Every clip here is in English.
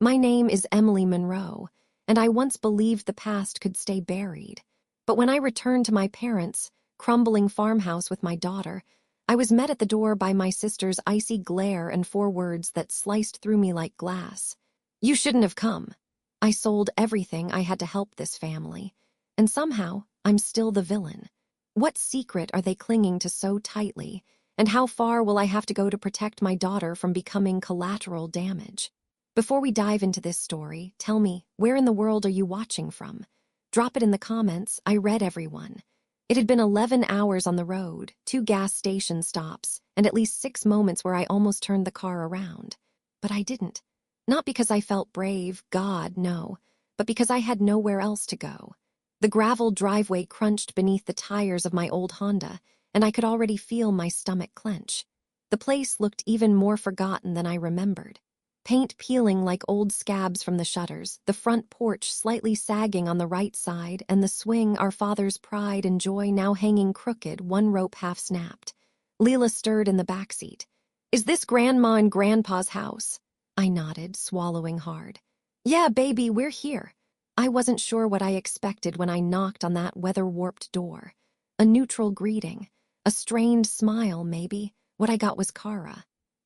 My name is Emily Monroe, and I once believed the past could stay buried. But when I returned to my parents' crumbling farmhouse with my daughter, I was met at the door by my sister's icy glare and 4 words that sliced through me like glass. You shouldn't have come. I sold everything I had to help this family, and somehow I'm still the villain. What secret are they clinging to so tightly, and how far will I have to go to protect my daughter from becoming collateral damage? Before we dive into this story, tell me, where in the world are you watching from? Drop it in the comments. I read everyone. It had been 11 hours on the road, 2 gas station stops, and at least 6 moments where I almost turned the car around. But I didn't. Not because I felt brave, God, no, but because I had nowhere else to go. The gravel driveway crunched beneath the tires of my old Honda, and I could already feel my stomach clench. The place looked even more forgotten than I remembered. Paint peeling like old scabs from the shutters, the front porch slightly sagging on the right side, and the swing, our father's pride and joy, now hanging crooked, 1 rope half snapped. Leela stirred in the back seat. Is this Grandma and Grandpa's house? I nodded, swallowing hard. Yeah, baby, we're here. I wasn't sure what I expected when I knocked on that weather-warped door. A neutral greeting, a strained smile, maybe. What I got was Kara.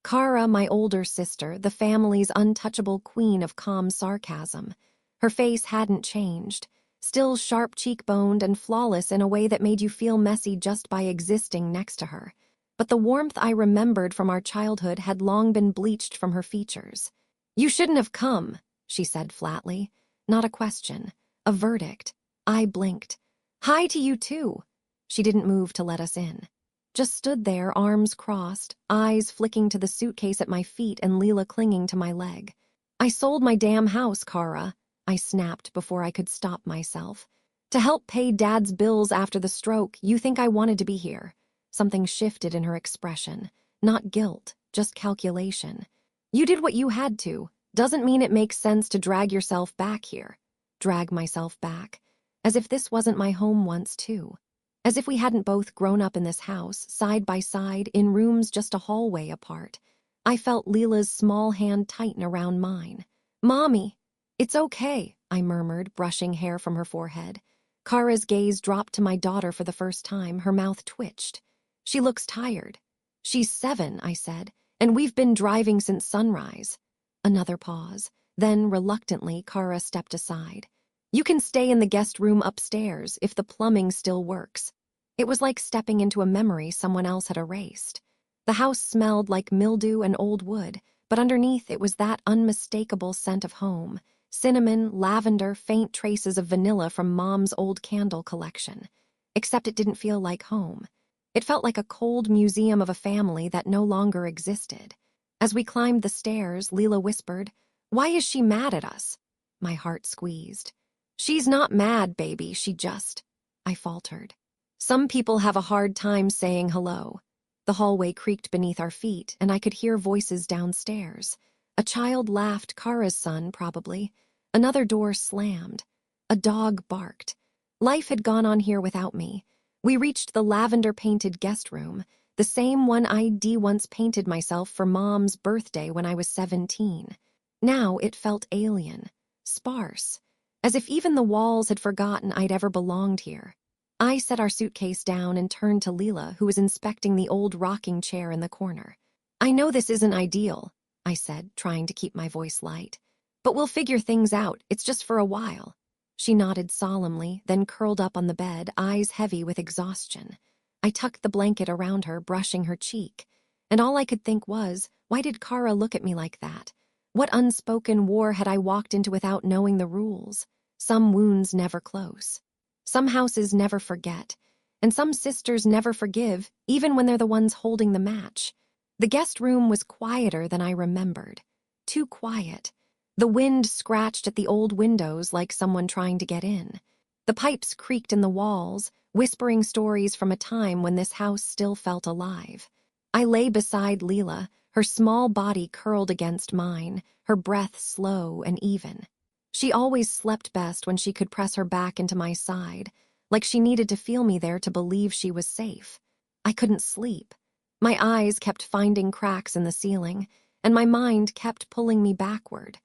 Kara, my older sister, the family's untouchable queen of calm sarcasm. Her face hadn't changed, still sharp cheekboned and flawless in a way that made you feel messy just by existing next to her. But the warmth I remembered from our childhood had long been bleached from her features. You shouldn't have come, she said flatly. Not a question, a verdict. I blinked. Hi to you too. She didn't move to let us in. Just stood there, arms crossed, eyes flicking to the suitcase at my feet and Leela clinging to my leg. I sold my damn house, Kara, I snapped before I could stop myself. To help pay Dad's bills after the stroke. You think I wanted to be here? Something shifted in her expression. Not guilt, just calculation. You did what you had to. Doesn't mean it makes sense to drag yourself back here. Drag myself back. As if this wasn't my home once, too. As if we hadn't both grown up in this house, side by side, in rooms just a hallway apart. I felt Leela's small hand tighten around mine. Mommy! It's okay, I murmured, brushing hair from her forehead. Kara's gaze dropped to my daughter for the first time, her mouth twitched. She looks tired. She's 7, I said, and we've been driving since sunrise. Another pause. Then, reluctantly, Kara stepped aside. You can stay in the guest room upstairs if the plumbing still works. It was like stepping into a memory someone else had erased. The house smelled like mildew and old wood, but underneath it was that unmistakable scent of home. Cinnamon, lavender, faint traces of vanilla from Mom's old candle collection. Except it didn't feel like home. It felt like a cold museum of a family that no longer existed. As we climbed the stairs, Leela whispered, Why is she mad at us? My heart squeezed. She's not mad, baby, she just... I faltered. Some people have a hard time saying hello. The hallway creaked beneath our feet, and I could hear voices downstairs. A child laughed, Kara's son, probably. Another door slammed. A dog barked. Life had gone on here without me. We reached the lavender-painted guest room, the same one I'd once painted myself for Mom's birthday when I was 17. Now it felt alien, sparse, as if even the walls had forgotten I'd ever belonged here. I set our suitcase down and turned to Leela, who was inspecting the old rocking chair in the corner. I know this isn't ideal, I said, trying to keep my voice light. But we'll figure things out, it's just for a while. She nodded solemnly, then curled up on the bed, eyes heavy with exhaustion. I tucked the blanket around her, brushing her cheek. And all I could think was, why did Kara look at me like that? What unspoken war had I walked into without knowing the rules? Some wounds never close. Some houses never forget, and some sisters never forgive, even when they're the ones holding the match. The guest room was quieter than I remembered. Too quiet. The wind scratched at the old windows like someone trying to get in. The pipes creaked in the walls, whispering stories from a time when this house still felt alive. I lay beside Leela, her small body curled against mine, her breath slow and even. She always slept best when she could press her back into my side, like she needed to feel me there to believe she was safe. I couldn't sleep. My eyes kept finding cracks in the ceiling, and my mind kept pulling me backward.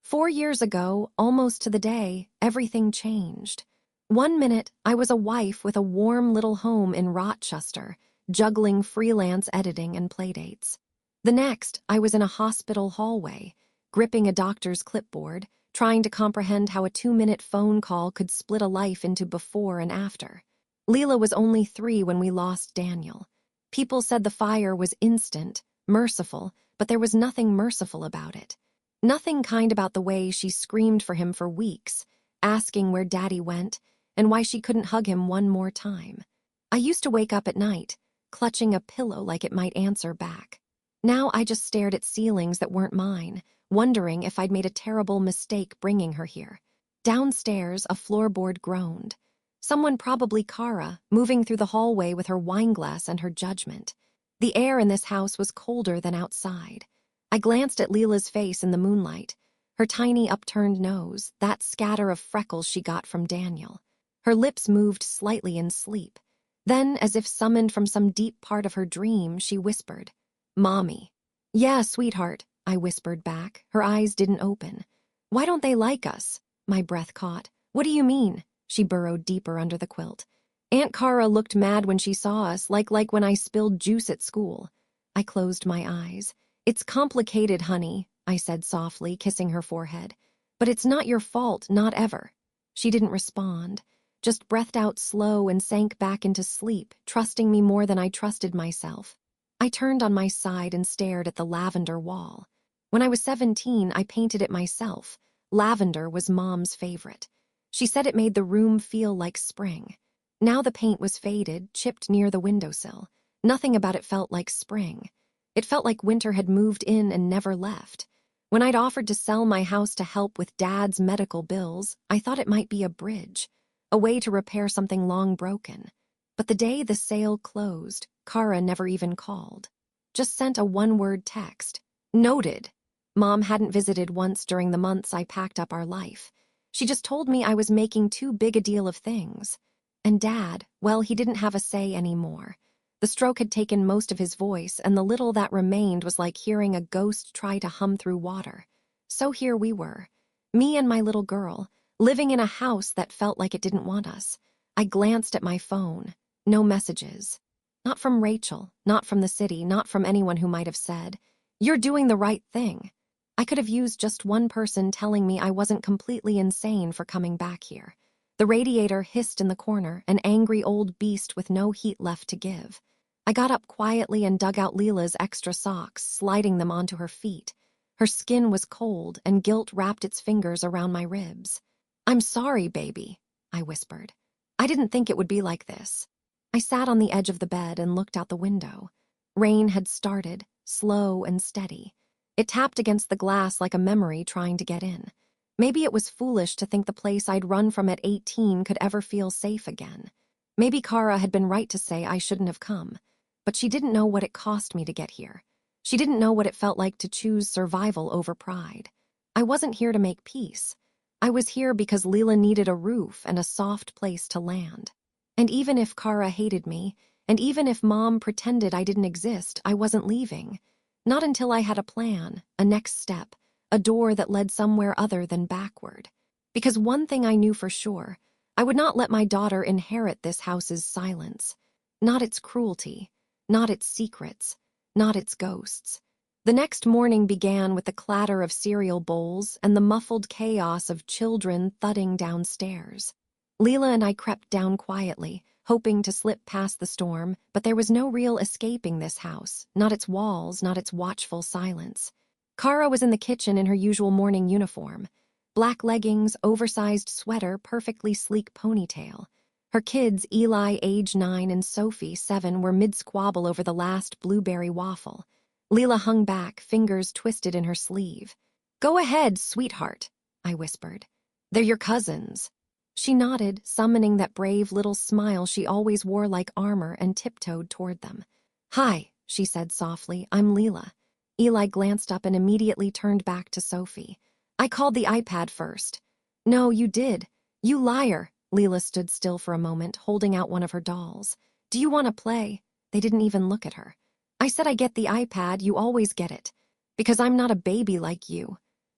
4 years ago, almost to the day, everything changed. One minute, I was a wife with a warm little home in Rochester, juggling freelance editing and playdates. The next, I was in a hospital hallway, gripping a doctor's clipboard, trying to comprehend how a 2-minute phone call could split a life into before and after. Leela was only 3 when we lost Daniel. People said the fire was instant, merciful, but there was nothing merciful about it. Nothing kind about the way she screamed for him for weeks, asking where Daddy went and why she couldn't hug him one more time. I used to wake up at night, clutching a pillow like it might answer back. Now I just stared at ceilings that weren't mine, wondering if I'd made a terrible mistake bringing her here. Downstairs, a floorboard groaned. Someone, probably Kara, moving through the hallway with her wineglass and her judgment. The air in this house was colder than outside. I glanced at Leela's face in the moonlight, her tiny upturned nose, that scatter of freckles she got from Daniel. Her lips moved slightly in sleep. Then, as if summoned from some deep part of her dream, she whispered, "Mommy." "Yeah, sweetheart," I whispered back. Her eyes didn't open. "Why don't they like us?" My breath caught. "What do you mean?" She burrowed deeper under the quilt. "Aunt Kara looked mad when she saw us, like when I spilled juice at school." I closed my eyes. "It's complicated, honey," I said softly, kissing her forehead. "But it's not your fault, not ever." She didn't respond, just breathed out slow and sank back into sleep, trusting me more than I trusted myself. I turned on my side and stared at the lavender wall. When I was 17, I painted it myself. Lavender was Mom's favorite. She said it made the room feel like spring. Now the paint was faded, chipped near the windowsill. Nothing about it felt like spring. It felt like winter had moved in and never left. When I'd offered to sell my house to help with Dad's medical bills, I thought it might be a bridge, a way to repair something long broken. But the day the sale closed, Kara never even called. Just sent a one-word text. "Noted." Mom hadn't visited once during the months I packed up our life. She just told me I was making too big a deal of things. And Dad, well, he didn't have a say anymore. The stroke had taken most of his voice, and the little that remained was like hearing a ghost try to hum through water. So here we were, me and my little girl, living in a house that felt like it didn't want us. I glanced at my phone. No messages. Not from Rachel, not from the city, not from anyone who might have said, "You're doing the right thing." I could have used just one person telling me I wasn't completely insane for coming back here. The radiator hissed in the corner, an angry old beast with no heat left to give. I got up quietly and dug out Leela's extra socks, sliding them onto her feet. Her skin was cold, and guilt wrapped its fingers around my ribs. "I'm sorry, baby," I whispered. "I didn't think it would be like this." I sat on the edge of the bed and looked out the window. Rain had started, slow and steady. It tapped against the glass like a memory trying to get in. Maybe it was foolish to think the place I'd run from at 18 could ever feel safe again. Maybe Kara had been right to say I shouldn't have come. But she didn't know what it cost me to get here. She didn't know what it felt like to choose survival over pride. I wasn't here to make peace. I was here because Leela needed a roof and a soft place to land. And even if Kara hated me, and even if Mom pretended I didn't exist, I wasn't leaving. Not until I had a plan, a next step, a door that led somewhere other than backward. Because one thing I knew for sure, I would not let my daughter inherit this house's silence. Not its cruelty, not its secrets, not its ghosts. The next morning began with the clatter of cereal bowls and the muffled chaos of children thudding downstairs. Leela and I crept down quietly, hoping to slip past the storm, but there was no real escaping this house, not its walls, not its watchful silence. Kara was in the kitchen in her usual morning uniform. Black leggings, oversized sweater, perfectly sleek ponytail. Her kids, Eli, age 9, and Sophie, 7, were mid-squabble over the last blueberry waffle. Leela hung back, fingers twisted in her sleeve. "Go ahead, sweetheart," I whispered. "They're your cousins." She nodded, summoning that brave little smile she always wore like armor, and tiptoed toward them. "Hi," she said softly, "I'm Leela." Eli glanced up and immediately turned back to Sophie. "I called the iPad first." "No, you did. You liar." Leela stood still for a moment, holding out one of her dolls. "Do you want to play?" They didn't even look at her. "I said I get the iPad, you always get it. Because I'm not a baby like you."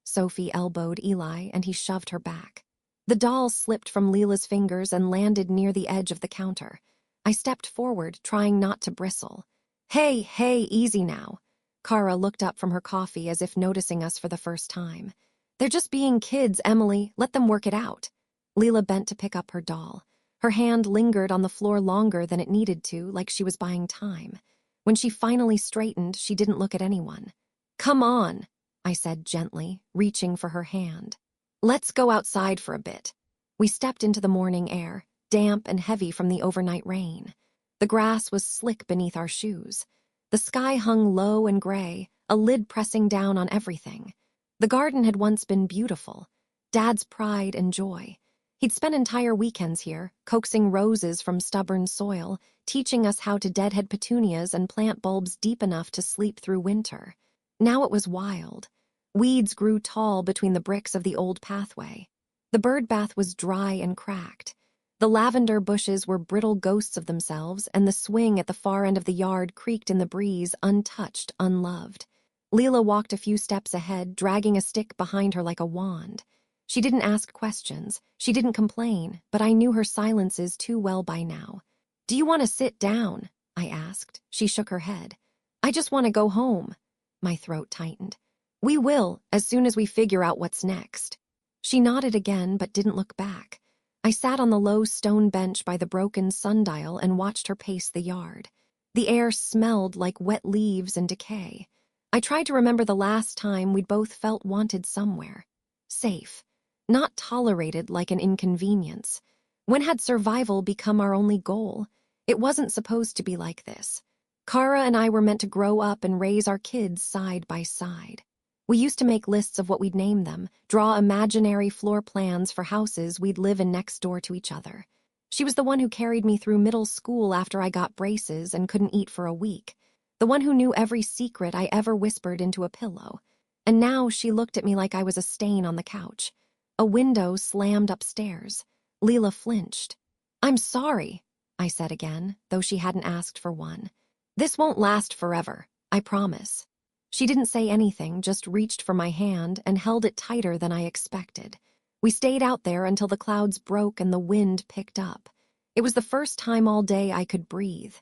Sophie elbowed Eli, and he shoved her back. The doll slipped from Leela's fingers and landed near the edge of the counter. I stepped forward, trying not to bristle. Hey, easy now. Kara looked up from her coffee as if noticing us for the first time. They're just being kids, Emily. Let them work it out. Leela bent to pick up her doll. Her hand lingered on the floor longer than it needed to, like she was buying time. When she finally straightened, she didn't look at anyone. Come on, I said gently, reaching for her hand. Let's go outside for a bit. We stepped into the morning air, damp and heavy from the overnight rain. The grass was slick beneath our shoes. The sky hung low and gray, a lid pressing down on everything. The garden had once been beautiful, Dad's pride and joy. He'd spent entire weekends here, coaxing roses from stubborn soil, teaching us how to deadhead petunias and plant bulbs deep enough to sleep through winter. Now it was wild. Weeds grew tall between the bricks of the old pathway. The bird bath was dry and cracked. The lavender bushes were brittle ghosts of themselves, and the swing at the far end of the yard creaked in the breeze, untouched, unloved. Leela walked a few steps ahead, dragging a stick behind her like a wand. She didn't ask questions. She didn't complain, but I knew her silences too well by now. Do you want to sit down? I asked. She shook her head. I just want to go home. My throat tightened. We will, as soon as we figure out what's next. She nodded again, but didn't look back. I sat on the low stone bench by the broken sundial and watched her pace the yard. The air smelled like wet leaves and decay. I tried to remember the last time we'd both felt wanted somewhere. Safe. Not tolerated like an inconvenience. When had survival become our only goal? It wasn't supposed to be like this. Kara and I were meant to grow up and raise our kids side by side. We used to make lists of what we'd name them, draw imaginary floor plans for houses we'd live in next door to each other. She was the one who carried me through middle school after I got braces and couldn't eat for a week. The one who knew every secret I ever whispered into a pillow. And now she looked at me like I was a stain on the couch. A window slammed upstairs. Leela flinched. I'm sorry, I said again, though she hadn't asked for one. This won't last forever, I promise. She didn't say anything, just reached for my hand and held it tighter than I expected. We stayed out there until the clouds broke and the wind picked up. It was the first time all day I could breathe.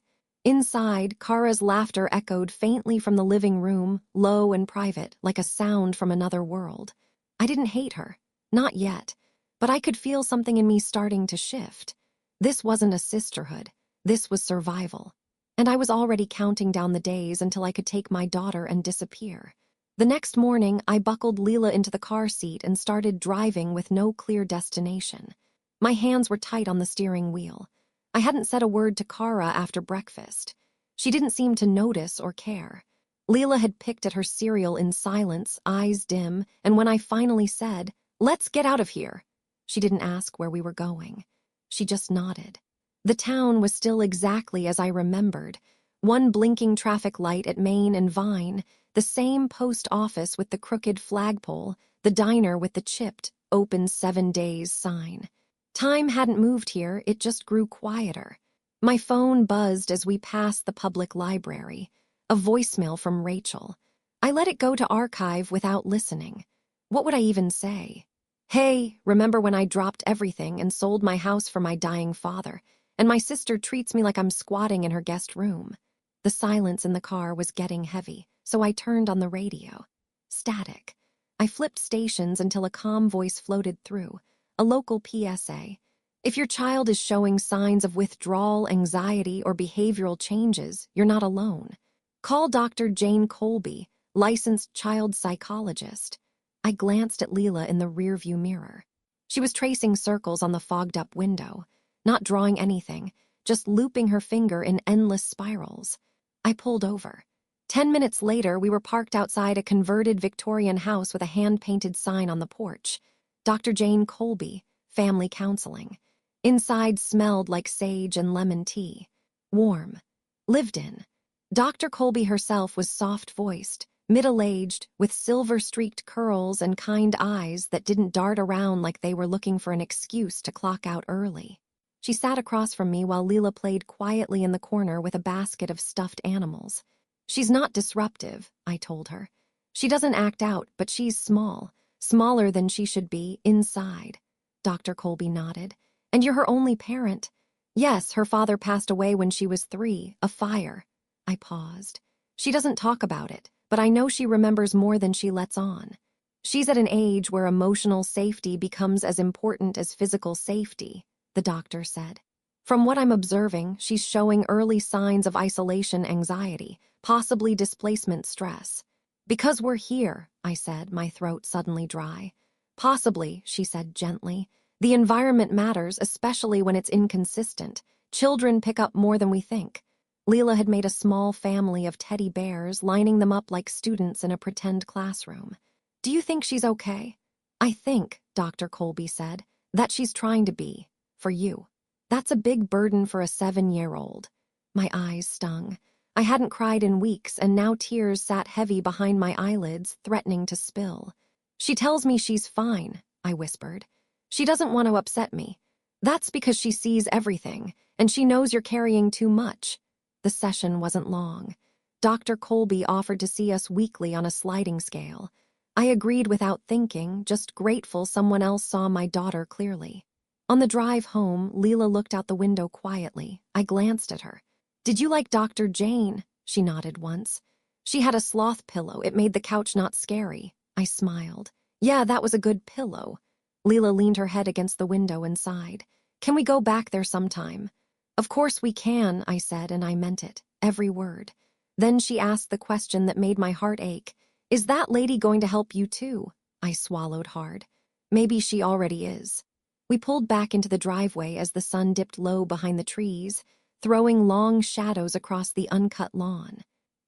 Inside, Kara's laughter echoed faintly from the living room, low and private, like a sound from another world. I didn't hate her. Not yet, but I could feel something in me starting to shift. This wasn't a sisterhood. This was survival. And I was already counting down the days until I could take my daughter and disappear. The next morning, I buckled Leela into the car seat and started driving with no clear destination. My hands were tight on the steering wheel. I hadn't said a word to Kara after breakfast. She didn't seem to notice or care. Leela had picked at her cereal in silence, eyes dim, and when I finally said, "Let's get out of here," she didn't ask where we were going. She just nodded. The town was still exactly as I remembered. One blinking traffic light at Main and Vine, the same post office with the crooked flagpole, the diner with the chipped, open 7 days sign. Time hadn't moved here, it just grew quieter. My phone buzzed as we passed the public library. A voicemail from Rachel. I let it go to archive without listening. What would I even say? Hey, remember when I dropped everything and sold my house for my dying father, and my sister treats me like I'm squatting in her guest room? The silence in the car was getting heavy, so I turned on the radio. Static. I flipped stations until a calm voice floated through, a local PSA. If your child is showing signs of withdrawal, anxiety, or behavioral changes, you're not alone. Call Dr. Jane Colby, licensed child psychologist. I glanced at Leela in the rearview mirror. She was tracing circles on the fogged-up window, not drawing anything, just looping her finger in endless spirals. I pulled over. 10 minutes later, we were parked outside a converted Victorian house with a hand-painted sign on the porch. Dr. Jane Colby, Family Counseling. Inside smelled like sage and lemon tea. Warm. Lived in. Dr. Colby herself was soft-voiced, middle-aged, with silver-streaked curls and kind eyes that didn't dart around like they were looking for an excuse to clock out early. She sat across from me while Leela played quietly in the corner with a basket of stuffed animals. She's not disruptive, I told her. She doesn't act out, but she's small. smaller than she should be, inside. Dr. Colby nodded. And you're her only parent? Yes, her father passed away when she was 3, a fire. I paused. She doesn't talk about it, but I know she remembers more than she lets on. She's at an age where emotional safety becomes as important as physical safety, the doctor said. From what I'm observing, she's showing early signs of isolation anxiety, possibly displacement stress. Because we're here, I said, my throat suddenly dry. Possibly, she said gently. The environment matters, especially when it's inconsistent. Children pick up more than we think. Leela had made a small family of teddy bears, lining them up like students in a pretend classroom. Do you think she's okay? I think, Dr. Colby said, that she's trying to be, for you. That's a big burden for a 7-year-old. My eyes stung. I hadn't cried in weeks, and now tears sat heavy behind my eyelids, threatening to spill. She tells me she's fine, I whispered. She doesn't want to upset me. That's because she sees everything, and she knows you're carrying too much. The session wasn't long. Dr. Colby offered to see us weekly on a sliding scale. I agreed without thinking, just grateful someone else saw my daughter clearly. On the drive home, Leela looked out the window quietly. I glanced at her. Did you like Dr. Jane? She nodded once. She had a sloth pillow. It made the couch not scary. I smiled. Yeah, that was a good pillow. Leela leaned her head against the window and sighed. Can we go back there sometime? Of course we can, I said, and I meant it, every word. Then she asked the question that made my heart ache. Is that lady going to help you too? I swallowed hard. Maybe she already is. We pulled back into the driveway as the sun dipped low behind the trees, throwing long shadows across the uncut lawn.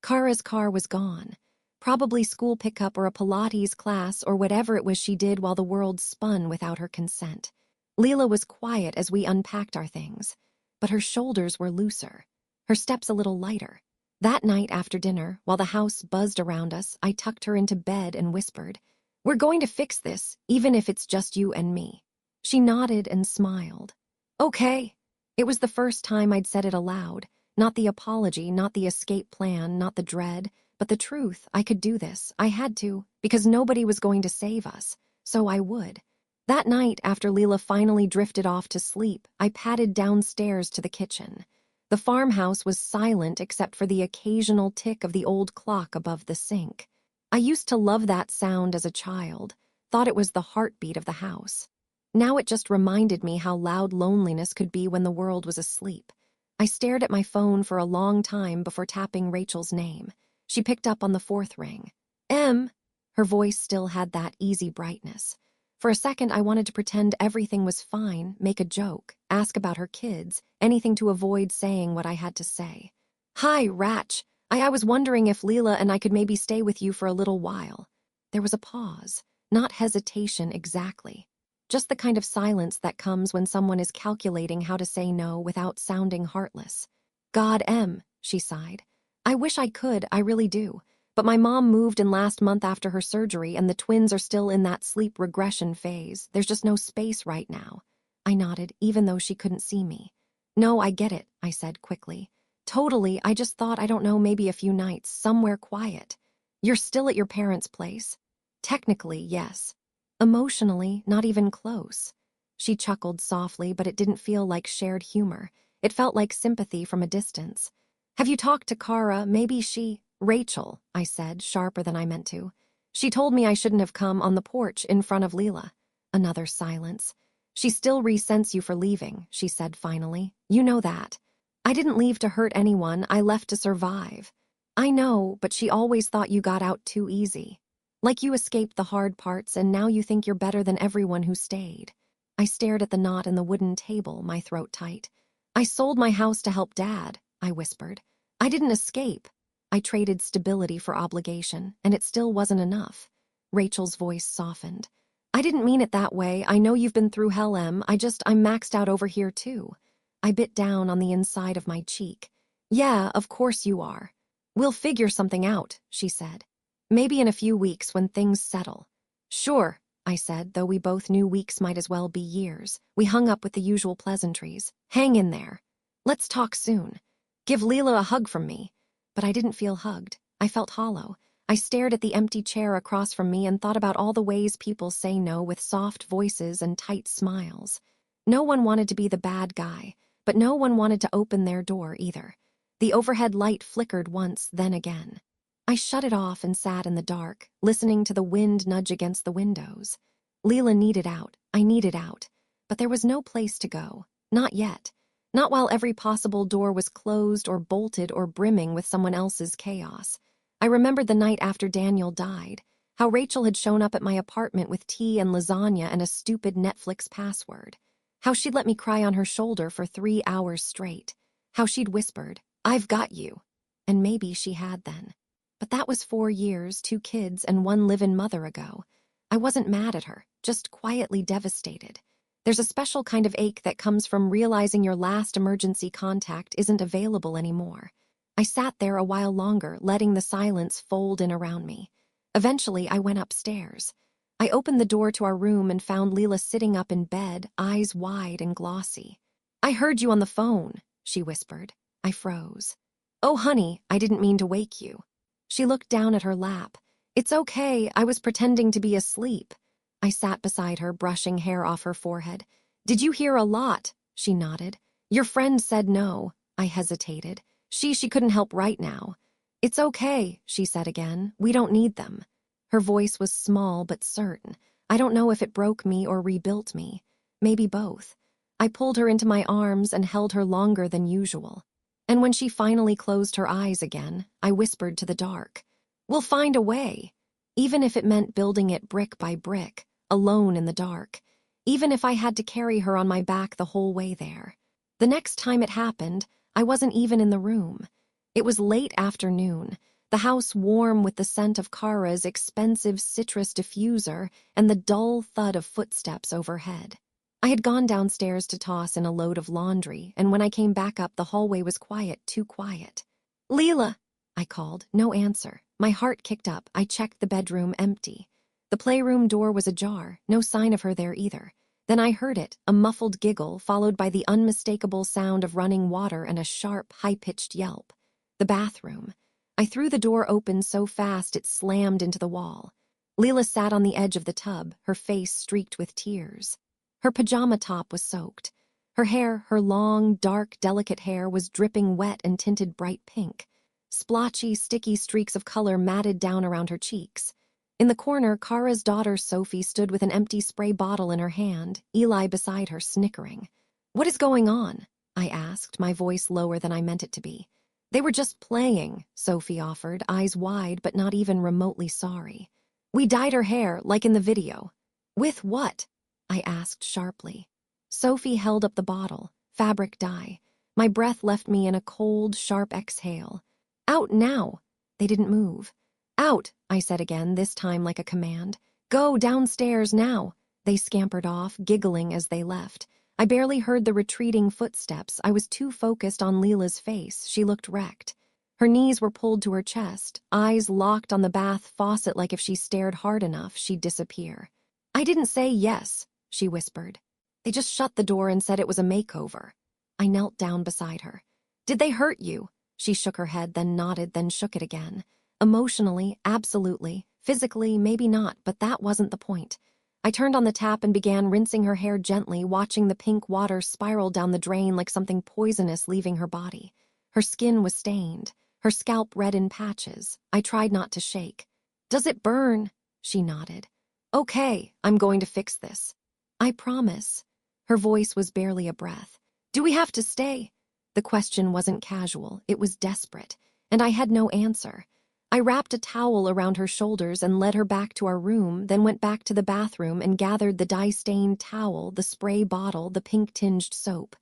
Kara's car was gone. Probably school pickup or a Pilates class or whatever it was she did while the world spun without her consent. Leela was quiet as we unpacked our things, but her shoulders were looser, her steps a little lighter. That night after dinner, while the house buzzed around us, I tucked her into bed and whispered, "We're going to fix this, even if it's just you and me." She nodded and smiled. Okay. It was the first time I'd said it aloud. Not the apology, not the escape plan, not the dread, but the truth. I could do this. I had to, because nobody was going to save us. So I would. That night, after Leela finally drifted off to sleep, I padded downstairs to the kitchen. The farmhouse was silent except for the occasional tick of the old clock above the sink. I used to love that sound as a child, thought it was the heartbeat of the house. Now it just reminded me how loud loneliness could be when the world was asleep. I stared at my phone for a long time before tapping Rachel's name. She picked up on the 4th ring. "Em." Her voice still had that easy brightness. For a second, I wanted to pretend everything was fine, make a joke, ask about her kids, anything to avoid saying what I had to say. "Hi, Ratch. I was wondering if Leela and I could maybe stay with you for a little while." There was a pause, not hesitation exactly. Just the kind of silence that comes when someone is calculating how to say no without sounding heartless. "God, Em," she sighed. "I wish I could, I really do. But my mom moved in last month after her surgery and the twins are still in that sleep regression phase. There's just no space right now." I nodded, even though she couldn't see me. "No, I get it," I said quickly. "Totally, I just thought, I don't know, maybe a few nights, somewhere quiet." "You're still at your parents' place?" "Technically, yes. Emotionally, not even close." She chuckled softly, but it didn't feel like shared humor. It felt like sympathy from a distance. "Have you talked to Kara? Maybe she—" "Rachel," I said, sharper than I meant to. "She told me I shouldn't have come on the porch in front of Leela." Another silence. "She still resents you for leaving," she said finally. "You know that." "I didn't leave to hurt anyone. I left to survive." "I know, but she always thought you got out too easy. Like you escaped the hard parts and now you think you're better than everyone who stayed." I stared at the knot in the wooden table, my throat tight. "I sold my house to help Dad," I whispered. "I didn't escape. I traded stability for obligation, and it still wasn't enough." Rachel's voice softened. "I didn't mean it that way. I know you've been through hell, Em. I'm maxed out over here too." I bit down on the inside of my cheek. "Yeah, of course you are. We'll figure something out," she said. "Maybe in a few weeks when things settle." "Sure," I said, though we both knew weeks might as well be years. We hung up with the usual pleasantries. "Hang in there. Let's talk soon. Give Leela a hug from me." But I didn't feel hugged. I felt hollow. I stared at the empty chair across from me and thought about all the ways people say no with soft voices and tight smiles. No one wanted to be the bad guy, but no one wanted to open their door either. The overhead light flickered once, then again. I shut it off and sat in the dark, listening to the wind nudge against the windows. Leela needed out, I needed out, but there was no place to go. Not yet. Not while every possible door was closed or bolted or brimming with someone else's chaos. I remembered the night after Daniel died, how Rachel had shown up at my apartment with tea and lasagna and a stupid Netflix password. How she'd let me cry on her shoulder for 3 hours straight. How she'd whispered, "I've got you." And maybe she had then. But that was 4 years, 2 kids, and 1 live-in mother ago. I wasn't mad at her, just quietly devastated. There's a special kind of ache that comes from realizing your last emergency contact isn't available anymore. I sat there a while longer, letting the silence fold in around me. Eventually, I went upstairs. I opened the door to our room and found Leela sitting up in bed, eyes wide and glossy. "I heard you on the phone," she whispered. I froze. "Oh, honey, I didn't mean to wake you." She looked down at her lap. "It's okay, I was pretending to be asleep." I sat beside her, brushing hair off her forehead. "Did you hear a lot?" She nodded. "Your friend said no." I hesitated. She couldn't help right now." "It's okay," she said again. "We don't need them." Her voice was small but certain. I don't know if it broke me or rebuilt me. Maybe both. I pulled her into my arms and held her longer than usual. And when she finally closed her eyes again, I whispered to the dark, "We'll find a way." Even if it meant building it brick by brick, alone in the dark. Even if I had to carry her on my back the whole way there. The next time it happened, I wasn't even in the room. It was late afternoon, the house warm with the scent of Kara's expensive citrus diffuser and the dull thud of footsteps overhead. I had gone downstairs to toss in a load of laundry, and when I came back up, the hallway was quiet, too quiet. "Leela!" I called. No answer. My heart kicked up. I checked the bedroom, empty. The playroom door was ajar, no sign of her there either. Then I heard it, a muffled giggle followed by the unmistakable sound of running water and a sharp, high-pitched yelp. The bathroom. I threw the door open so fast it slammed into the wall. Leela sat on the edge of the tub, her face streaked with tears. Her pajama top was soaked. Her hair, her long, dark, delicate hair, was dripping wet and tinted bright pink. Splotchy, sticky streaks of color matted down around her cheeks. In the corner, Kara's daughter Sophie stood with an empty spray bottle in her hand, Eli beside her, snickering. "What is going on?" I asked, my voice lower than I meant it to be. "They were just playing," Sophie offered, eyes wide but not even remotely sorry. "We dyed her hair, like in the video." "With what?" I asked sharply. Sophie held up the bottle, fabric dye. My breath left me in a cold, sharp exhale. "Out now!" They didn't move. "Out," I said again, this time like a command. "Go downstairs now." They scampered off, giggling as they left. I barely heard the retreating footsteps. I was too focused on Leela's face. She looked wrecked. Her knees were pulled to her chest, eyes locked on the bath faucet like if she stared hard enough, she'd disappear. "I didn't say yes," she whispered. "They just shut the door and said it was a makeover." I knelt down beside her. "Did they hurt you?" She shook her head, then nodded, then shook it again. Emotionally, absolutely. Physically, maybe not, but that wasn't the point. I turned on the tap and began rinsing her hair gently, watching the pink water spiral down the drain like something poisonous leaving her body. Her skin was stained, her scalp red in patches. I tried not to shake. "Does it burn?" She nodded. "Okay, I'm going to fix this." "I promise." Her voice was barely a breath. "Do we have to stay?" The question wasn't casual, it was desperate, and I had no answer. I wrapped a towel around her shoulders and led her back to our room, then went back to the bathroom and gathered the dye-stained towel, the spray bottle, the pink-tinged soap.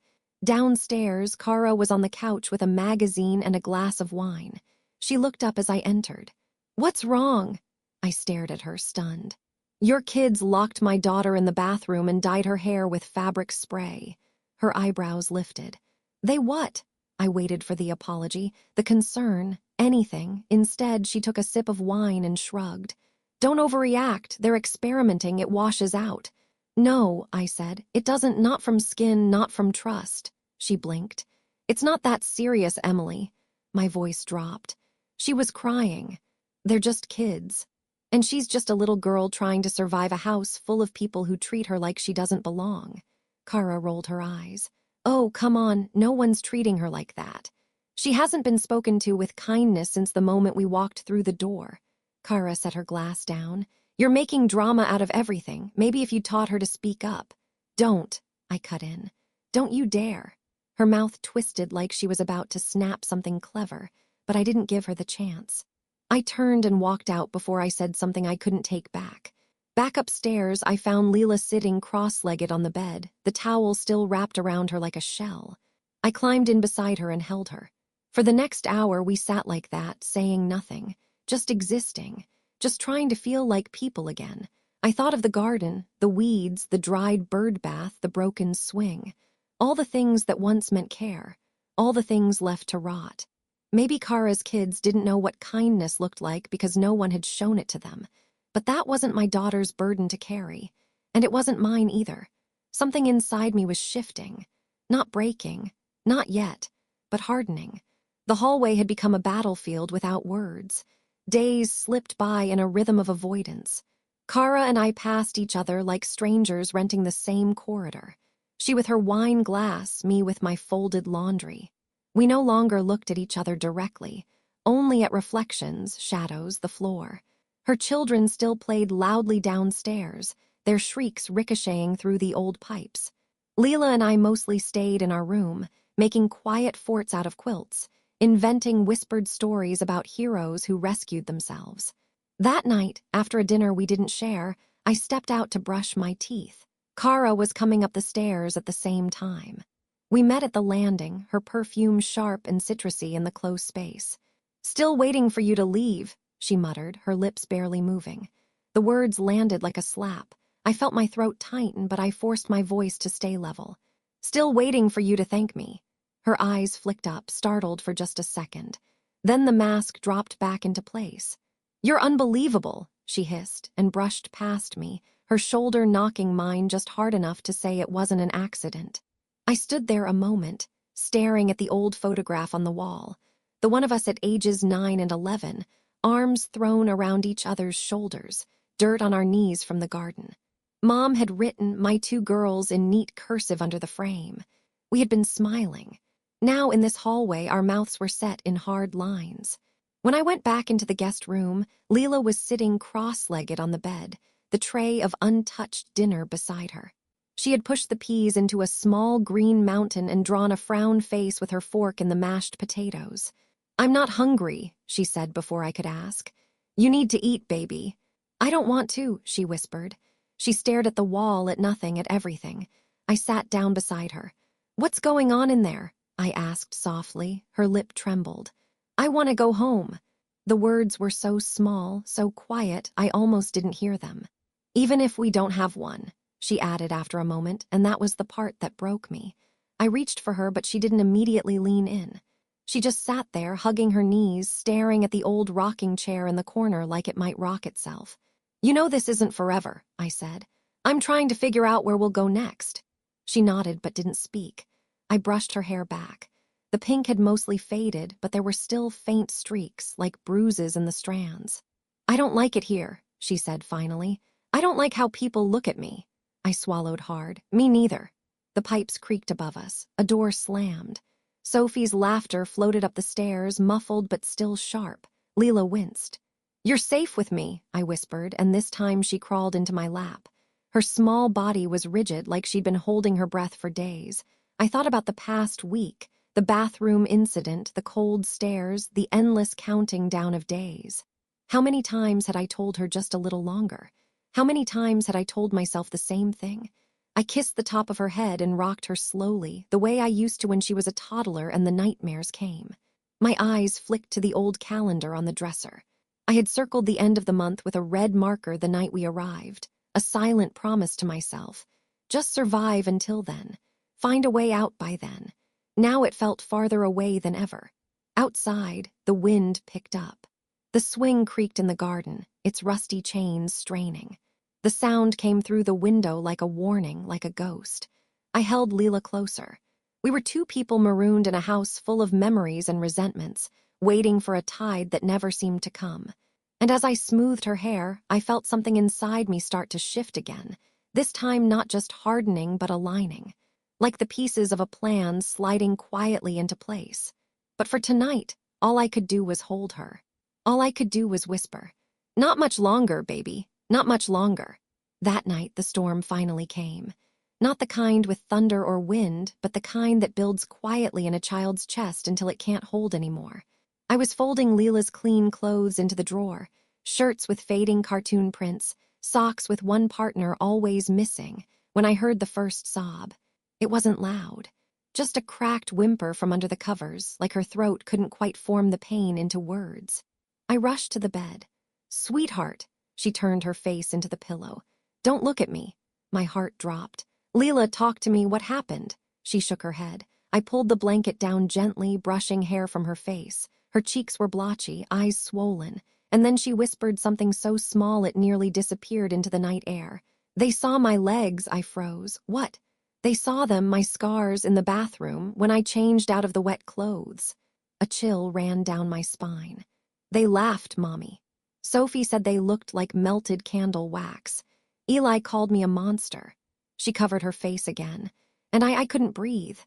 Downstairs, Kara was on the couch with a magazine and a glass of wine. She looked up as I entered. "What's wrong?" I stared at her, stunned. "Your kids locked my daughter in the bathroom and dyed her hair with fabric spray." Her eyebrows lifted. "They what?" I waited for the apology, the concern, anything. Instead, she took a sip of wine and shrugged. "Don't overreact. They're experimenting. It washes out." "No," I said. "It doesn't. Not from skin, not from trust." She blinked. "It's not that serious, Emily." My voice dropped. She was crying. They're just kids. And she's just a little girl trying to survive a house full of people who treat her like she doesn't belong. Kara rolled her eyes. Oh, come on, no one's treating her like that. She hasn't been spoken to with kindness since the moment we walked through the door. Kara set her glass down. You're making drama out of everything. Maybe if you taught her to speak up. Don't, I cut in. Don't you dare. Her mouth twisted like she was about to snap something clever, but I didn't give her the chance. I turned and walked out before I said something I couldn't take back. Back upstairs, I found Leela sitting cross-legged on the bed, the towel still wrapped around her like a shell. I climbed in beside her and held her. For the next hour, we sat like that, saying nothing, just existing, just trying to feel like people again. I thought of the garden, the weeds, the dried bird bath, the broken swing. All the things that once meant care. All the things left to rot. Maybe Kara's kids didn't know what kindness looked like because no one had shown it to them. But that wasn't my daughter's burden to carry. And it wasn't mine either. Something inside me was shifting. Not breaking. Not yet. But hardening. The hallway had become a battlefield without words. Days slipped by in a rhythm of avoidance. Kara and I passed each other like strangers renting the same corridor. She with her wine glass, me with my folded laundry. We no longer looked at each other directly, only at reflections, shadows, the floor. Her children still played loudly downstairs, their shrieks ricocheting through the old pipes. Leela and I mostly stayed in our room, making quiet forts out of quilts, inventing whispered stories about heroes who rescued themselves. That night, after a dinner we didn't share, I stepped out to brush my teeth. Kara was coming up the stairs at the same time. We met at the landing, her perfume sharp and citrusy in the close space. "Still waiting for you to leave," she muttered, her lips barely moving. The words landed like a slap. I felt my throat tighten, but I forced my voice to stay level. "Still waiting for you to thank me." Her eyes flicked up, startled for just a second. Then the mask dropped back into place. "You're unbelievable," she hissed, and brushed past me, her shoulder knocking mine just hard enough to say it wasn't an accident. I stood there a moment, staring at the old photograph on the wall, the one of us at ages 9 and 11, arms thrown around each other's shoulders, dirt on our knees from the garden. Mom had written "my 2 girls" in neat cursive under the frame. We had been smiling. Now in this hallway, our mouths were set in hard lines. When I went back into the guest room, Leela was sitting cross-legged on the bed, the tray of untouched dinner beside her. She had pushed the peas into a small green mountain and drawn a frown face with her fork in the mashed potatoes. "I'm not hungry," she said before I could ask. "You need to eat, baby." "I don't want to," she whispered. She stared at the wall, at nothing, at everything. I sat down beside her. "What's going on in there?" I asked softly. Her lip trembled. "I want to go home." The words were so small, so quiet, I almost didn't hear them. "Even if we don't have one," she added after a moment, and that was the part that broke me. I reached for her, but she didn't immediately lean in. She just sat there, hugging her knees, staring at the old rocking chair in the corner like it might rock itself. "You know this isn't forever," I said. "I'm trying to figure out where we'll go next." She nodded but didn't speak. I brushed her hair back. The pink had mostly faded, but there were still faint streaks, like bruises in the strands. "I don't like it here," she said finally. "I don't like how people look at me." I swallowed hard. "Me neither." The pipes creaked above us. A door slammed. Sophie's laughter floated up the stairs, muffled but still sharp. Leela winced. "You're safe with me," I whispered, and this time she crawled into my lap. Her small body was rigid, like she'd been holding her breath for days. I thought about the past week, the bathroom incident, the cold stares, the endless counting down of days. How many times had I told her just a little longer? How many times had I told myself the same thing? I kissed the top of her head and rocked her slowly, the way I used to when she was a toddler and the nightmares came. My eyes flicked to the old calendar on the dresser. I had circled the end of the month with a red marker the night we arrived, a silent promise to myself. Just survive until then. Find a way out by then. Now it felt farther away than ever. Outside, the wind picked up. The swing creaked in the garden, its rusty chains straining. The sound came through the window like a warning, like a ghost. I held Leela closer. We were 2 people marooned in a house full of memories and resentments, waiting for a tide that never seemed to come. And as I smoothed her hair, I felt something inside me start to shift again, this time not just hardening but aligning, like the pieces of a plan sliding quietly into place. But for tonight, all I could do was hold her. All I could do was whisper, "Not much longer, baby, not much longer." That night, the storm finally came. Not the kind with thunder or wind, but the kind that builds quietly in a child's chest until it can't hold anymore. I was folding Leela's clean clothes into the drawer, shirts with fading cartoon prints, socks with one partner always missing, when I heard the first sob. It wasn't loud, just a cracked whimper from under the covers, like her throat couldn't quite form the pain into words. I rushed to the bed. "Sweetheart," she turned her face into the pillow. "Don't look at me." My heart dropped. "Leela, talk to me, what happened?" She shook her head. I pulled the blanket down gently, brushing hair from her face. Her cheeks were blotchy, eyes swollen, and then she whispered something so small it nearly disappeared into the night air. "They saw my legs," I froze. "What?" "They saw them, my scars, in the bathroom, when I changed out of the wet clothes." A chill ran down my spine. "They laughed, Mommy. Sophie said they looked like melted candle wax. Eli called me a monster." She covered her face again, and I couldn't breathe.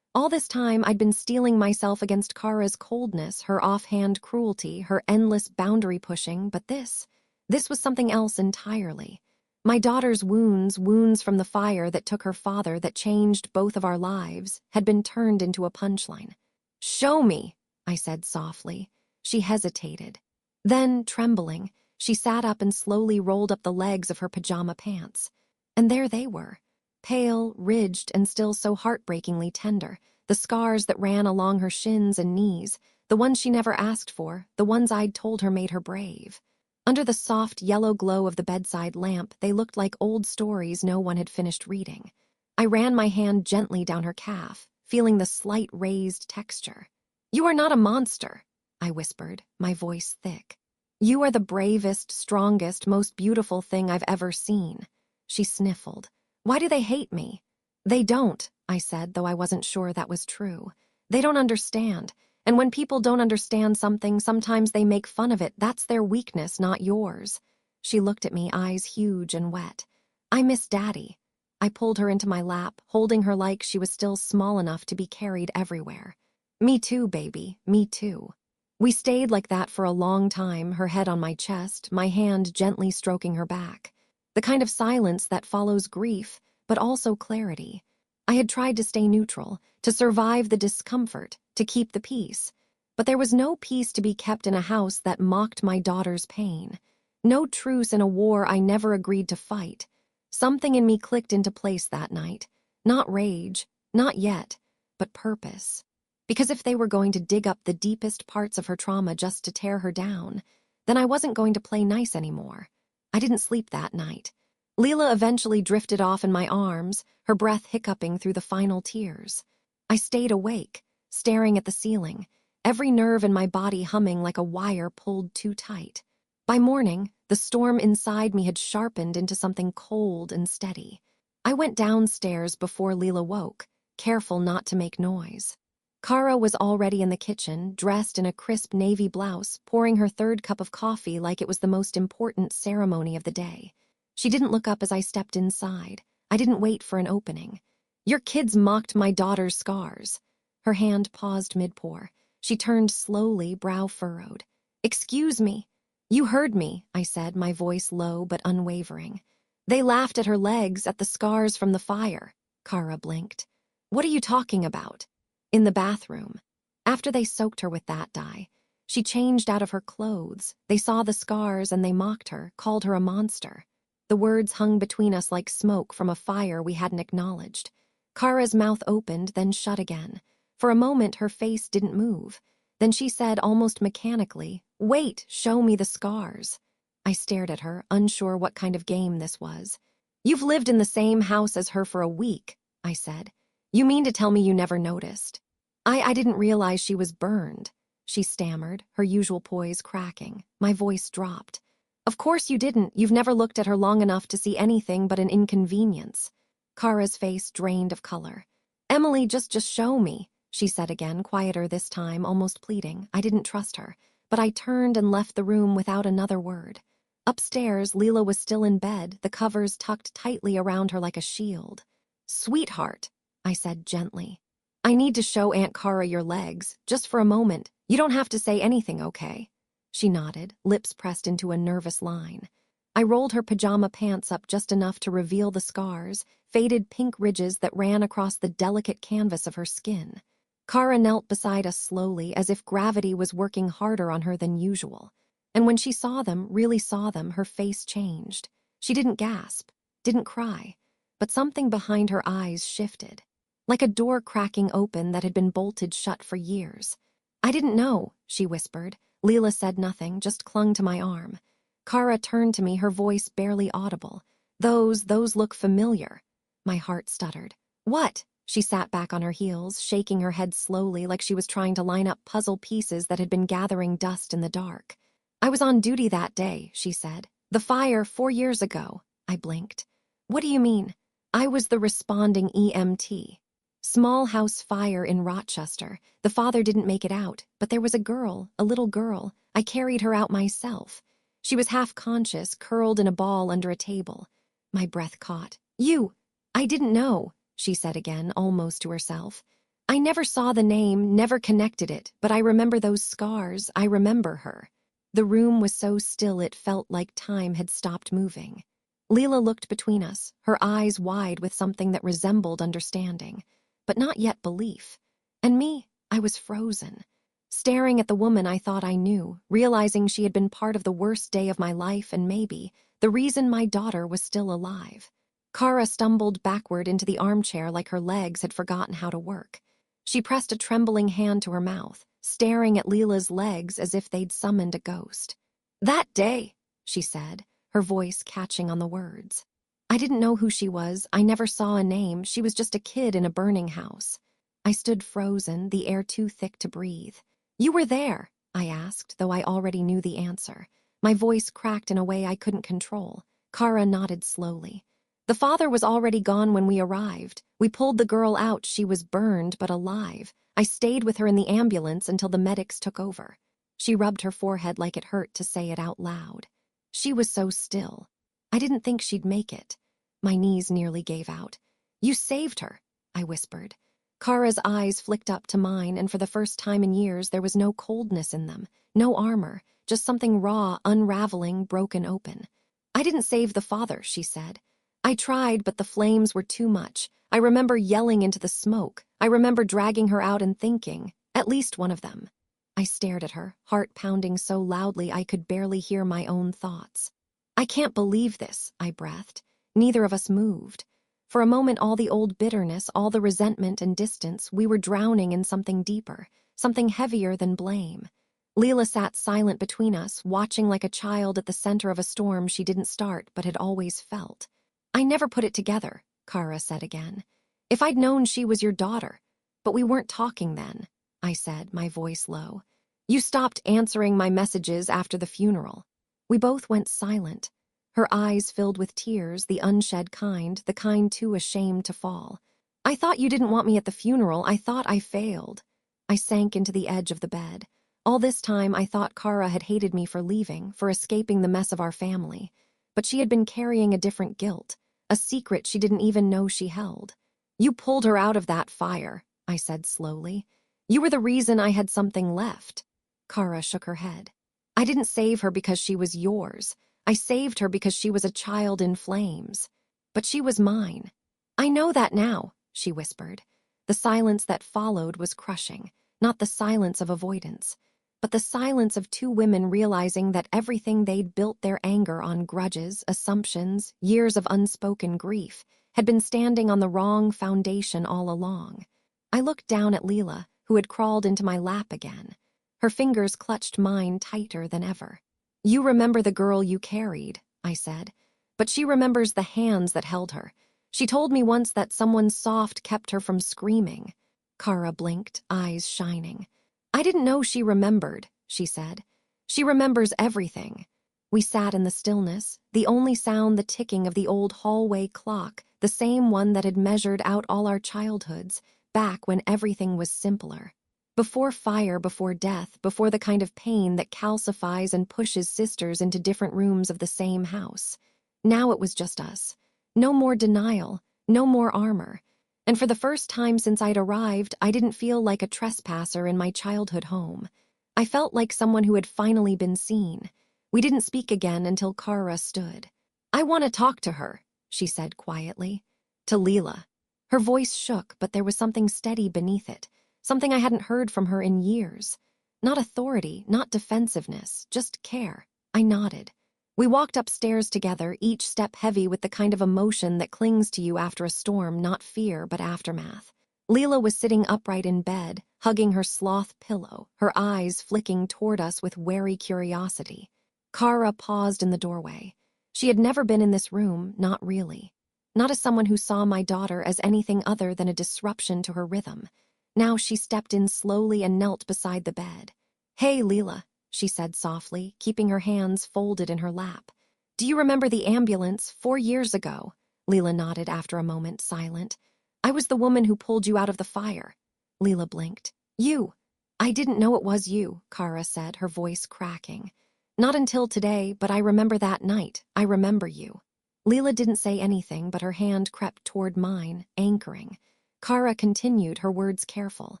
All this time, I'd been steeling myself against Kara's coldness, her offhand cruelty, her endless boundary pushing, but this was something else entirely. My daughter's wounds from the fire that took her father, that changed both of our lives, had been turned into a punchline. "Show me," I said softly. She hesitated. Then, trembling, she sat up and slowly rolled up the legs of her pajama pants. And there they were, pale, ridged, and still so heartbreakingly tender, the scars that ran along her shins and knees, the ones she never asked for, the ones I'd told her made her brave. Under the soft yellow glow of the bedside lamp, they looked like old stories no one had finished reading. I ran my hand gently down her calf, feeling the slight raised texture. "You are not a monster," I whispered, my voice thick. "You are the bravest, strongest, most beautiful thing I've ever seen." She sniffled. "Why do they hate me?" "They don't," I said, though I wasn't sure that was true. "They don't understand. And when people don't understand something, sometimes they make fun of it. That's their weakness, not yours." She looked at me, eyes huge and wet. "I miss Daddy." I pulled her into my lap, holding her like she was still small enough to be carried everywhere. "Me too, baby, me too." We stayed like that for a long time, her head on my chest, my hand gently stroking her back. The kind of silence that follows grief, but also clarity. I had tried to stay neutral, to survive the discomfort, to keep the peace. But there was no peace to be kept in a house that mocked my daughter's pain. No truce in a war I never agreed to fight. Something in me clicked into place that night. Not rage, not yet, but purpose. Because if they were going to dig up the deepest parts of her trauma just to tear her down, then I wasn't going to play nice anymore. I didn't sleep that night. Leela eventually drifted off in my arms, her breath hiccuping through the final tears. I stayed awake, staring at the ceiling, every nerve in my body humming like a wire pulled too tight. By morning, the storm inside me had sharpened into something cold and steady. I went downstairs before Leela woke, careful not to make noise. Kara was already in the kitchen, dressed in a crisp navy blouse, pouring her third cup of coffee like it was the most important ceremony of the day. She didn't look up as I stepped inside. I didn't wait for an opening. "Your kids mocked my daughter's scars." Her hand paused mid-pour. She turned slowly, brow furrowed. "Excuse me." "You heard me," I said, my voice low but unwavering. "They laughed at her legs, at the scars from the fire." Kara blinked. "What are you talking about?" "In the bathroom. After they soaked her with that dye. She changed out of her clothes. They saw the scars and they mocked her, called her a monster." The words hung between us like smoke from a fire we hadn't acknowledged. Kara's mouth opened, then shut again. For a moment, her face didn't move. Then she said almost mechanically, "Wait, show me the scars." I stared at her, unsure what kind of game this was. "You've lived in the same house as her for a week," I said. "You mean to tell me you never noticed?" I didn't realize she was burned," she stammered, her usual poise cracking. My voice dropped. "Of course you didn't. You've never looked at her long enough to see anything but an inconvenience." Kara's face drained of color. "Emily, just show me," she said again, quieter this time, almost pleading. I didn't trust her. but I turned and left the room without another word. Upstairs, Leela was still in bed, the covers tucked tightly around her like a shield. "Sweetheart," I said gently, "I need to show Aunt Cara your legs, just for a moment. You don't have to say anything, okay?" She nodded, lips pressed into a nervous line. I rolled her pajama pants up just enough to reveal the scars, faded pink ridges that ran across the delicate canvas of her skin. Cara knelt beside us slowly, as if gravity was working harder on her than usual. And when she saw them, really saw them, her face changed. She didn't gasp, didn't cry, but something behind her eyes shifted, like a door cracking open that had been bolted shut for years. "I didn't know," she whispered. Leela said nothing, just clung to my arm. Cara turned to me, her voice barely audible. Those look familiar." My heart stuttered. "What?" She sat back on her heels, shaking her head slowly like she was trying to line up puzzle pieces that had been gathering dust in the dark. "I was on duty that day," she said. "The fire 4 years ago." I blinked. "What do you mean?" "I was the responding EMT. Small house fire in Rochester. The father didn't make it out, but there was a girl, a little girl. I carried her out myself. She was half conscious, curled in a ball under a table." My breath caught. "You! I didn't know," she said again, almost to herself. "I never saw the name, never connected it, but I remember those scars. I remember her." The room was so still it felt like time had stopped moving. Leela looked between us, her eyes wide with something that resembled understanding, but not yet belief. And me, I was frozen, staring at the woman I thought I knew, realizing she had been part of the worst day of my life and maybe the reason my daughter was still alive. Cara stumbled backward into the armchair like her legs had forgotten how to work. She pressed a trembling hand to her mouth, staring at Leela's legs as if they'd summoned a ghost. "That day," she said, her voice catching on the words. I didn't know who she was. I never saw a name. She was just a kid in a burning house. I stood frozen, the air too thick to breathe. "You were there?" I asked, though I already knew the answer. My voice cracked in a way I couldn't control. Cara nodded slowly. "The father was already gone when we arrived. We pulled the girl out. She was burned, but alive. I stayed with her in the ambulance until the medics took over." She rubbed her forehead like it hurt to say it out loud. She was so still. I didn't think she'd make it. My knees nearly gave out. "You saved her," I whispered. Cara's eyes flicked up to mine, and for the first time in years there was no coldness in them, no armor, just something raw, unraveling, broken open. "I didn't save the father," she said. "I tried, but the flames were too much. I remember yelling into the smoke. I remember dragging her out and thinking, at least one of them." I stared at her, heart pounding so loudly I could barely hear my own thoughts. "I can't believe this," I breathed. Neither of us moved. For a moment, all the old bitterness, all the resentment and distance, we were drowning in something deeper, something heavier than blame. Leela sat silent between us, watching like a child at the center of a storm she didn't start but had always felt. "I never put it together," Cara said again. "If I'd known she was your daughter. But we weren't talking then," I said, my voice low. "You stopped answering my messages after the funeral." We both went silent. Her eyes filled with tears, the unshed kind, the kind too ashamed to fall. "I thought you didn't want me at the funeral. I thought I failed." I sank into the edge of the bed. All this time I thought Cara had hated me for leaving, for escaping the mess of our family. But she had been carrying a different guilt, a secret she didn't even know she held. "You pulled her out of that fire," I said slowly. "You were the reason I had something left." Cara shook her head. "I didn't save her because she was yours. I saved her because she was a child in flames. But she was mine." "I know that now," she whispered. The silence that followed was crushing, not the silence of avoidance, but the silence of two women realizing that everything they'd built their anger on, grudges, assumptions, years of unspoken grief, had been standing on the wrong foundation all along. I looked down at Leela, who had crawled into my lap again. Her fingers clutched mine tighter than ever. "You remember the girl you carried," I said, "but she remembers the hands that held her. She told me once that someone soft kept her from screaming." Cara blinked, eyes shining. "I didn't know she remembered," she said. "She remembers everything." We sat in the stillness, the only sound the ticking of the old hallway clock, the same one that had measured out all our childhoods, back when everything was simpler. Before fire, before death, before the kind of pain that calcifies and pushes sisters into different rooms of the same house. Now it was just us. No more denial, no more armor. And for the first time since I'd arrived, I didn't feel like a trespasser in my childhood home. I felt like someone who had finally been seen. We didn't speak again until Kara stood. "I want to talk to her," she said quietly. "To Leela." Her voice shook, but there was something steady beneath it. Something I hadn't heard from her in years. Not authority, not defensiveness, just care. I nodded. We walked upstairs together, each step heavy with the kind of emotion that clings to you after a storm, not fear, but aftermath. Leela was sitting upright in bed, hugging her sloth pillow, her eyes flicking toward us with wary curiosity. Kara paused in the doorway. She had never been in this room, not really. Not as someone who saw my daughter as anything other than a disruption to her rhythm. Now she stepped in slowly and knelt beside the bed. "Hey, Leela," she said softly, keeping her hands folded in her lap. "Do you remember the ambulance 4 years ago?" Leela nodded after a moment, silent. "I was the woman who pulled you out of the fire." Leela blinked. "You." "I didn't know it was you," Kara said, her voice cracking. "Not until today, but I remember that night. I remember you." Leela didn't say anything, but her hand crept toward mine, anchoring. Kara continued, her words careful.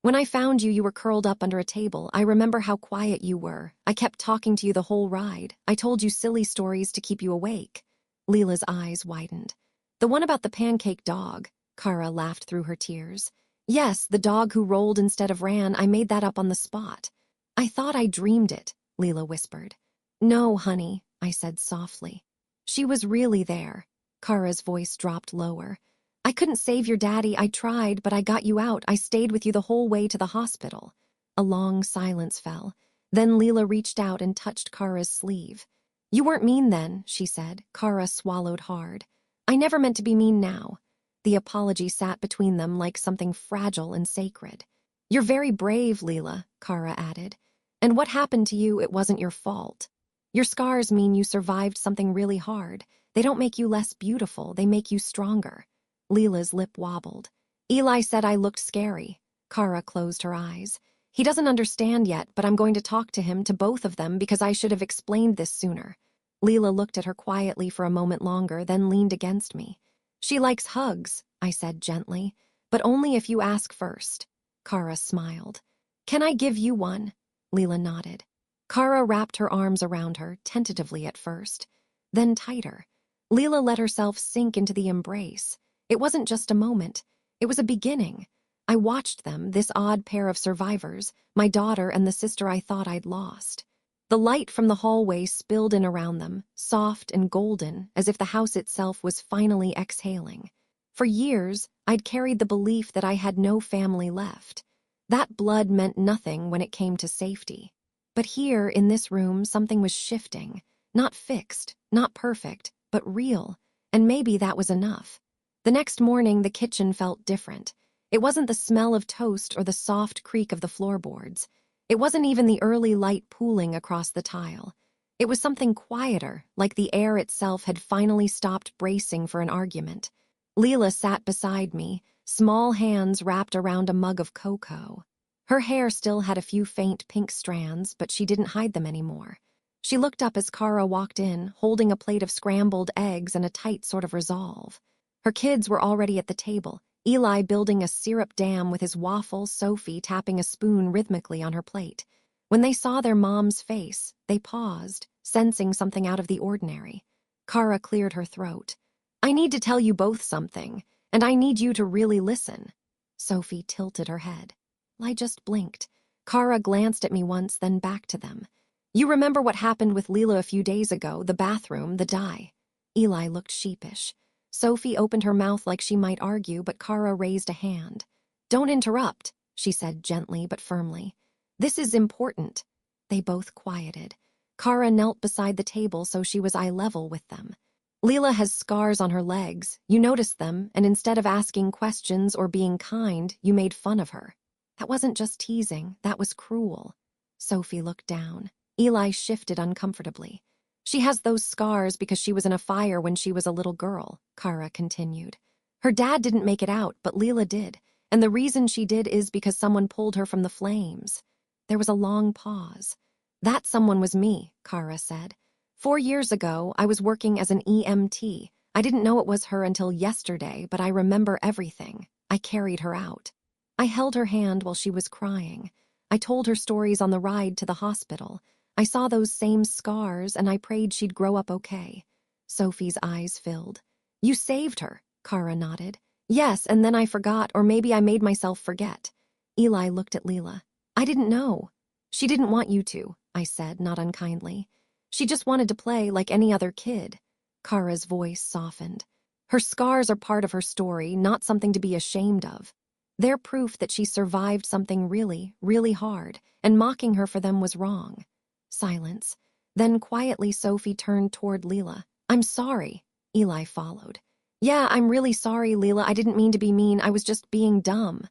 "When I found you, you were curled up under a table. I remember how quiet you were. I kept talking to you the whole ride. I told you silly stories to keep you awake." Leela's eyes widened. "The one about the pancake dog," Kara laughed through her tears. "Yes, the dog who rolled instead of ran. I made that up on the spot." "I thought I dreamed it," Leela whispered. "No, honey," I said softly. "She was really there." Kara's voice dropped lower. "I couldn't save your daddy. I tried, but I got you out. I stayed with you the whole way to the hospital." A long silence fell. Then Leela reached out and touched Kara's sleeve. "You weren't mean then," she said. Kara swallowed hard. "I never meant to be mean now." The apology sat between them like something fragile and sacred. "You're very brave, Leela," Kara added. "And what happened to you, it wasn't your fault. Your scars mean you survived something really hard. They don't make you less beautiful, they make you stronger." Leela's lip wobbled. "Eli said I looked scary." Kara closed her eyes. "He doesn't understand yet, but I'm going to talk to him, to both of them, because I should have explained this sooner." Leela looked at her quietly for a moment longer, then leaned against me. "She likes hugs," I said gently, "but only if you ask first." Kara smiled. "Can I give you one?" Leela nodded. Kara wrapped her arms around her, tentatively at first, then tighter. Leela let herself sink into the embrace. It wasn't just a moment. It was a beginning. I watched them, this odd pair of survivors, my daughter and the sister I thought I'd lost. The light from the hallway spilled in around them, soft and golden, as if the house itself was finally exhaling. For years, I'd carried the belief that I had no family left. That blood meant nothing when it came to safety. But here, in this room, something was shifting. Not fixed, not perfect, but real, and maybe that was enough. The next morning, the kitchen felt different. It wasn't the smell of toast or the soft creak of the floorboards. It wasn't even the early light pooling across the tile. It was something quieter, like the air itself had finally stopped bracing for an argument. Leela sat beside me, small hands wrapped around a mug of cocoa. Her hair still had a few faint pink strands, but she didn't hide them anymore. She looked up as Kara walked in, holding a plate of scrambled eggs and a tight sort of resolve. Her kids were already at the table, Eli building a syrup dam with his waffle, Sophie tapping a spoon rhythmically on her plate. When they saw their mom's face, they paused, sensing something out of the ordinary. Kara cleared her throat. "I need to tell you both something, and I need you to really listen." Sophie tilted her head. I just blinked. Kara glanced at me once, then back to them. "You remember what happened with Leela a few days ago, the bathroom, the dye?" Eli looked sheepish. Sophie opened her mouth like she might argue, but Kara raised a hand. "Don't interrupt," she said gently but firmly. "This is important." They both quieted. Kara knelt beside the table so she was eye level with them. "Leela has scars on her legs. You noticed them, and instead of asking questions or being kind, you made fun of her. That wasn't just teasing, that was cruel." Sophie looked down. Eli shifted uncomfortably. "She has those scars because she was in a fire when she was a little girl," Kara continued. "Her dad didn't make it out, but Leela did, And the reason she did is because someone pulled her from the flames. There was a long pause. That someone was me, Kara said. 4 years ago, I was working as an EMT. I didn't know it was her until yesterday, but I remember everything. I carried her out. I held her hand while she was crying. I told her stories on the ride to the hospital. I saw those same scars, and I prayed she'd grow up okay. Sophie's eyes filled. You saved her, Kara nodded. Yes, and then I forgot, or maybe I made myself forget. Eli looked at Leela. I didn't know. She didn't want you to, I said, not unkindly. She just wanted to play like any other kid. Kara's voice softened. Her scars are part of her story, not something to be ashamed of. They're proof that she survived something really, really hard, and mocking her for them was wrong. Silence. Then quietly Sophie turned toward Leela. I'm sorry. Eli followed. Yeah, I'm really sorry, Leela. I didn't mean to be mean. I was just being dumb.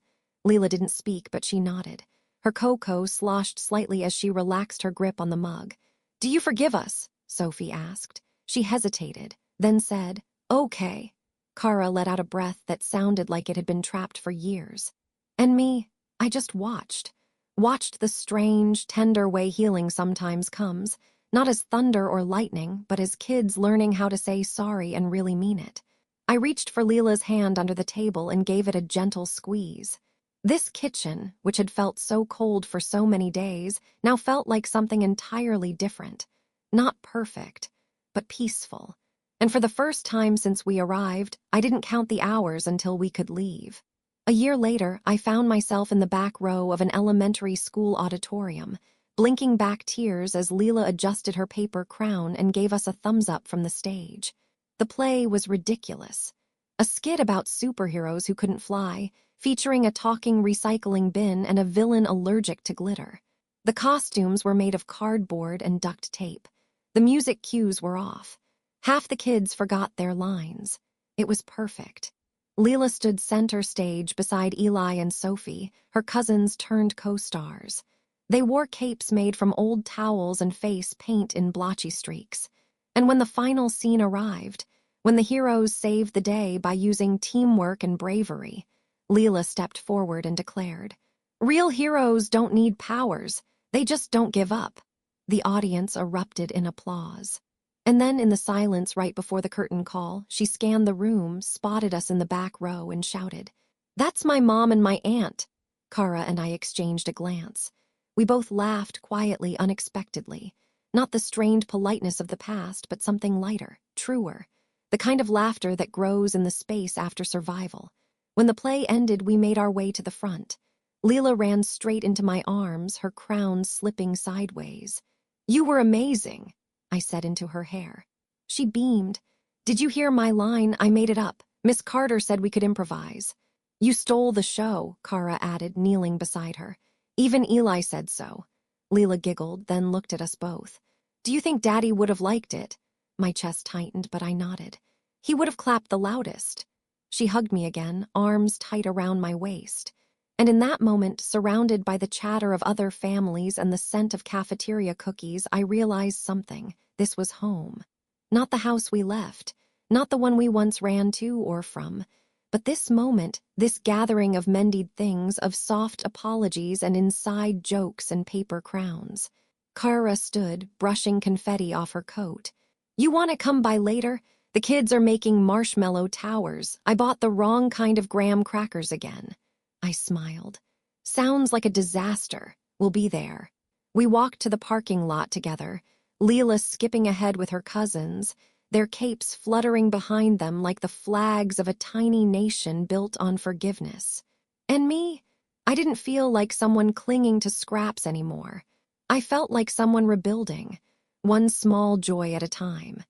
Leela didn't speak, but she nodded. Her cocoa sloshed slightly as she relaxed her grip on the mug. Do you forgive us? Sophie asked. She hesitated, then said, okay. Kara let out a breath that sounded like it had been trapped for years. And me, I just watched. Watched the strange, tender way healing sometimes comes, not as thunder or lightning, but as kids learning how to say sorry and really mean it. I reached for Leela's hand under the table and gave it a gentle squeeze. This kitchen, which had felt so cold for so many days, now felt like something entirely different. Not perfect, but peaceful. And for the first time since we arrived, I didn't count the hours until we could leave. A year later, I found myself in the back row of an elementary school auditorium, blinking back tears as Leela adjusted her paper crown and gave us a thumbs up from the stage. The play was ridiculous. A skit about superheroes who couldn't fly, featuring a talking recycling bin and a villain allergic to glitter. The costumes were made of cardboard and duct tape. The music cues were off. Half the kids forgot their lines. It was perfect. Leela stood center stage beside Eli and Sophie, her cousins turned co-stars. They wore capes made from old towels and face paint in blotchy streaks. And when the final scene arrived, when the heroes saved the day by using teamwork and bravery, Leela stepped forward and declared, real heroes don't need powers, they just don't give up. The audience erupted in applause. And then in the silence right before the curtain call, she scanned the room, spotted us in the back row, and shouted, That's my mom and my aunt. Kara and I exchanged a glance. We both laughed quietly, unexpectedly. Not the strained politeness of the past, but something lighter, truer. The kind of laughter that grows in the space after survival. When the play ended, we made our way to the front. Leela ran straight into my arms, her crown slipping sideways. You were amazing, I said into her hair. She beamed. Did you hear my line? I made it up. Miss Carter said we could improvise. You stole the show, Kara added, kneeling beside her. Even Eli said so. Leela giggled, then looked at us both. Do you think Daddy would have liked it? My chest tightened, but I nodded. He would have clapped the loudest. She hugged me again, arms tight around my waist. And in that moment, surrounded by the chatter of other families and the scent of cafeteria cookies, I realized something. This was home. Not the house we left, not the one we once ran to or from, but this moment, this gathering of mended things, of soft apologies and inside jokes and paper crowns. Kara stood, brushing confetti off her coat. You want to come by later? The kids are making marshmallow towers. I bought the wrong kind of graham crackers again. I smiled. Sounds like a disaster. We'll be there. We walked to the parking lot together, Leela skipping ahead with her cousins, their capes fluttering behind them like the flags of a tiny nation built on forgiveness. And me? I didn't feel like someone clinging to scraps anymore. I felt like someone rebuilding, one small joy at a time.